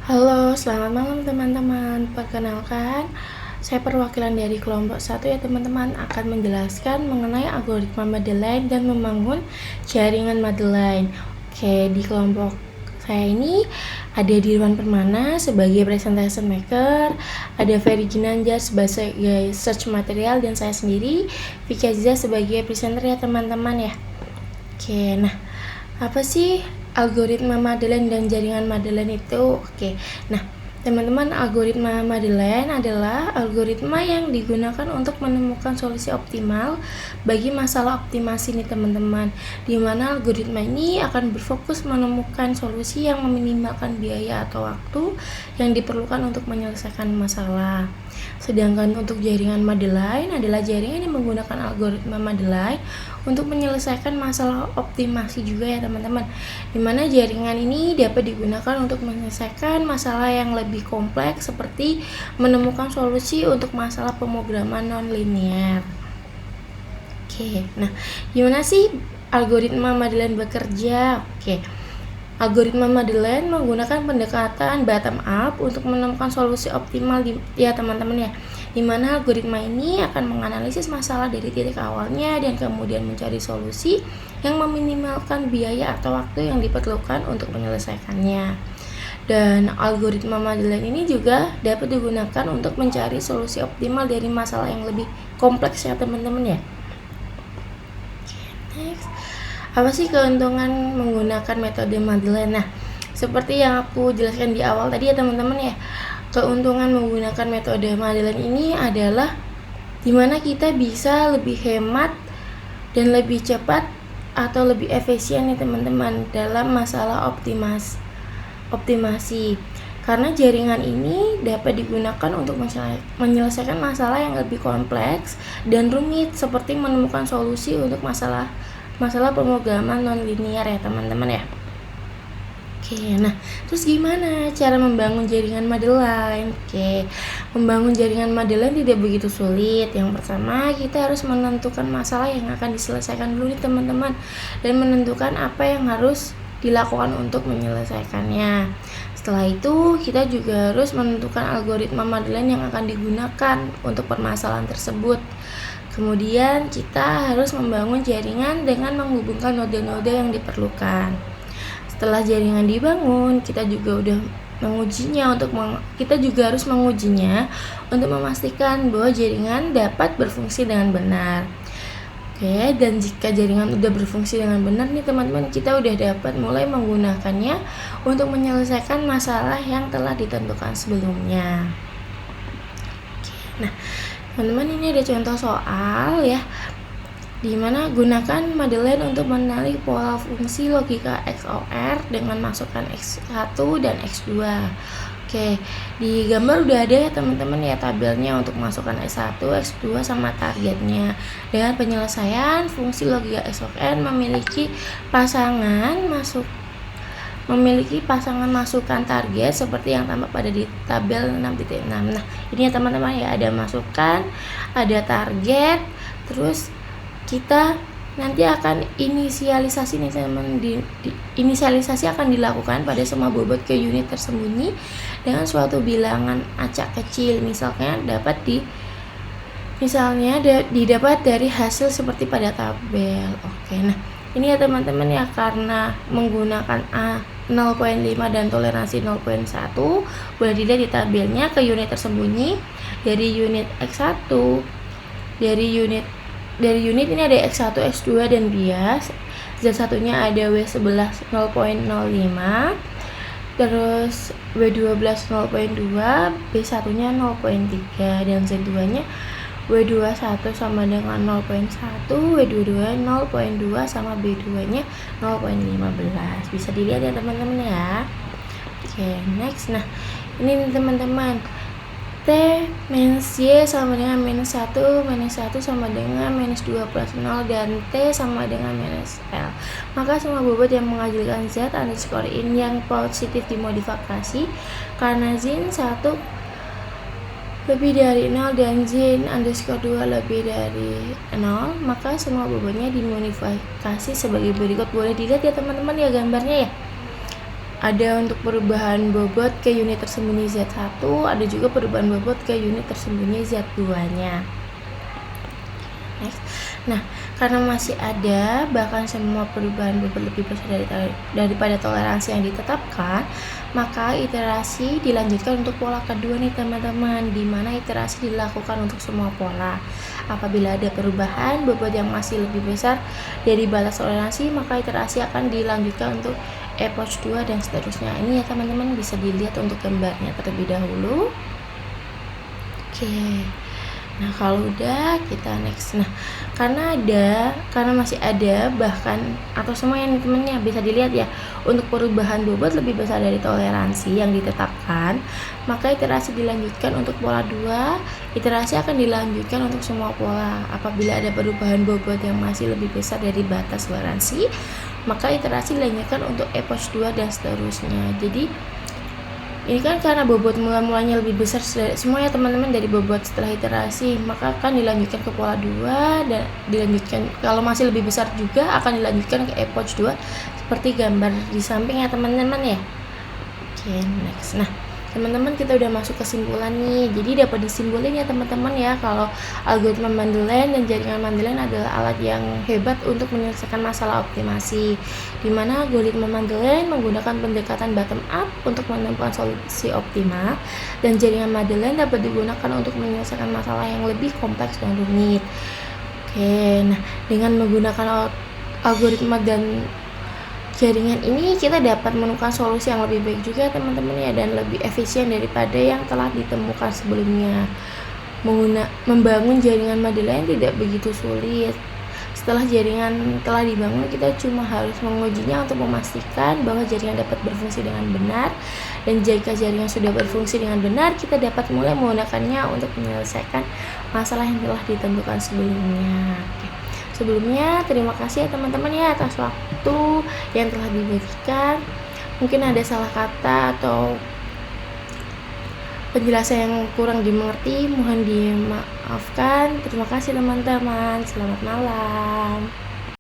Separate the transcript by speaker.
Speaker 1: Halo, selamat malam teman-teman. Perkenalkan, saya perwakilan dari kelompok 1 ya teman-teman, akan menjelaskan mengenai algoritma Madeline dan membangun jaringan Madeline. Oke, di kelompok saya ini ada Dirwan Permana sebagai presentation maker, ada Ferry Ginanjar sebagai search material, dan saya sendiri, Vicky Aziza sebagai presenter ya teman-teman ya. Oke, nah apa sih algoritma Madeline dan jaringan Madeline itu? Oke, nah teman-teman, algoritma Madeline adalah algoritma yang digunakan untuk menemukan solusi optimal bagi masalah optimasi nih teman-teman, di mana algoritma ini akan berfokus menemukan solusi yang meminimalkan biaya atau waktu yang diperlukan untuk menyelesaikan masalah. Sedangkan untuk jaringan Madeline adalah jaringan yang menggunakan algoritma Madeline untuk menyelesaikan masalah optimasi juga ya teman-teman, dimana jaringan ini dapat digunakan untuk menyelesaikan masalah yang lebih kompleks seperti menemukan solusi untuk masalah pemrograman non-linear. Oke, nah gimana sih algoritma Madeline bekerja? Oke, algoritma Madeline menggunakan pendekatan bottom up untuk menemukan solusi optimal ya teman-teman ya, dimana algoritma ini akan menganalisis masalah dari titik awalnya dan kemudian mencari solusi yang meminimalkan biaya atau waktu yang diperlukan untuk menyelesaikannya. Dan algoritma Madeline ini juga dapat digunakan untuk mencari solusi optimal dari masalah yang lebih kompleks ya teman-teman ya. Next, apa sih keuntungan menggunakan metode Madeline? Nah, seperti yang aku jelaskan di awal tadi ya teman-teman ya, keuntungan menggunakan metode Madeline ini adalah dimana kita bisa lebih hemat dan lebih cepat atau lebih efisien nih teman-teman dalam masalah optimasi, karena jaringan ini dapat digunakan untuk menyelesaikan masalah yang lebih kompleks dan rumit seperti menemukan solusi untuk masalah pemrograman non-linear ya teman-teman ya. Oke, nah terus gimana cara membangun jaringan Madeline? Oke, membangun jaringan Madeline tidak begitu sulit. Yang pertama, kita harus menentukan masalah yang akan diselesaikan dulu nih teman-teman, dan menentukan apa yang harus dilakukan untuk menyelesaikannya. Setelah itu, kita juga harus menentukan algoritma Madeline yang akan digunakan untuk permasalahan tersebut. Kemudian, kita harus membangun jaringan dengan menghubungkan node-node yang diperlukan. Setelah jaringan dibangun, kita juga harus mengujinya untuk memastikan bahwa jaringan dapat berfungsi dengan benar. Oke, dan jika jaringan udah berfungsi dengan benar nih teman-teman, kita udah dapat mulai menggunakannya untuk menyelesaikan masalah yang telah ditentukan sebelumnya. Oke, nah teman-teman, ini ada contoh soal ya, dimana gunakan Madeline untuk mengenali pola fungsi logika XOR dengan masukkan X1 dan X2. Oke, di gambar udah ada ya teman-teman ya tabelnya untuk masukkan X1, X2 sama targetnya. Dengan penyelesaian fungsi logika XOR memiliki pasangan masukan target seperti yang tampak pada di tabel 6.6. Nah, ini ya teman-teman ya, ada masukan, ada target, terus kita nanti akan inisialisasi nih teman, inisialisasi akan dilakukan pada semua bobot ke unit tersembunyi dengan suatu bilangan acak kecil, didapat dari hasil seperti pada tabel. Oke, nah ini ya teman-teman ya, karena menggunakan A 0.5 dan toleransi 0.1, boleh dilihat di tabelnya ke unit tersembunyi dari unit X1, dari unit ini ada X1, X2 dan bias. Z1-nya ada W11 0.05, terus W12 0.2, B1-nya 0.3, dan Z2-nya W21 sama dengan 0.1, W22 0.2 sama B2-nya 0.15. Bisa dilihat ya teman-teman ya. Oke, next. Nah, ini teman-teman, T minus Y sama dengan minus 1 sama dengan minus 2 plus 0, dan T sama dengan minus L. Maka semua bobot yang menghasilkan Z underscore in yang positif dimodifikasi karena Z 1 lebih dari 0 dan Z underscore 2 lebih dari 0, maka semua bobotnya dimodifikasi sebagai berikut. Boleh dilihat ya teman-teman ya gambarnya ya. ada untuk perubahan bobot ke unit tersembunyi Z1, ada juga perubahan bobot ke unit tersembunyi Z2-nya. Next. Nah, karena masih ada bahkan semua perubahan bobot lebih besar daripada toleransi yang ditetapkan, maka iterasi dilanjutkan untuk pola kedua nih teman-teman, di mana iterasi dilakukan untuk semua pola. Apabila ada perubahan bobot yang masih lebih besar dari batas toleransi, maka iterasi akan dilanjutkan untuk epoch 2 dan seterusnya. Ini ya teman-teman, bisa dilihat untuk gambarnya terlebih dahulu. Oke. Nah, kalau udah kita next. Nah, karena masih ada bahkan atau semua yang temennya bisa dilihat ya, untuk perubahan bobot lebih besar dari toleransi yang ditetapkan, maka iterasi dilanjutkan untuk pola 2. Iterasi akan dilanjutkan untuk semua pola. Apabila ada perubahan bobot yang masih lebih besar dari batas toleransi, maka iterasi dilanjutkan untuk epoch 2 dan seterusnya. Jadi ini kan karena bobot mulanya lebih besar semua ya teman-teman dari bobot setelah iterasi, maka akan dilanjutkan ke pola 2 dan dilanjutkan kalau masih lebih besar juga akan dilanjutkan ke epoch 2 seperti gambar di samping ya teman-teman ya. Oke, next. Nah, teman-teman kita udah masuk kesimpulan nih. Jadi dapat disimpulin ya teman-teman ya, kalau algoritma Mandelain dan jaringan Mandelain adalah alat yang hebat untuk menyelesaikan masalah optimasi, di mana algoritma Mandelain menggunakan pendekatan bottom up untuk menemukan solusi optimal, dan jaringan Mandelain dapat digunakan untuk menyelesaikan masalah yang lebih kompleks dan rumit. Oke, nah dengan menggunakan algoritma dan jaringan ini kita dapat menemukan solusi yang lebih baik juga teman-teman ya, dan lebih efisien daripada yang telah ditemukan sebelumnya. Membangun jaringan Mandelain tidak begitu sulit. Setelah jaringan telah dibangun, kita cuma harus mengujinya untuk memastikan bahwa jaringan dapat berfungsi dengan benar, dan jika jaringan sudah berfungsi dengan benar, kita dapat mulai menggunakannya untuk menyelesaikan masalah yang telah ditentukan sebelumnya. Oke. Sebelumnya terima kasih ya teman-teman ya atas waktu yang telah diberikan. Mungkin ada salah kata atau penjelasan yang kurang dimengerti, mohon dimaafkan. Terima kasih teman-teman. Selamat malam.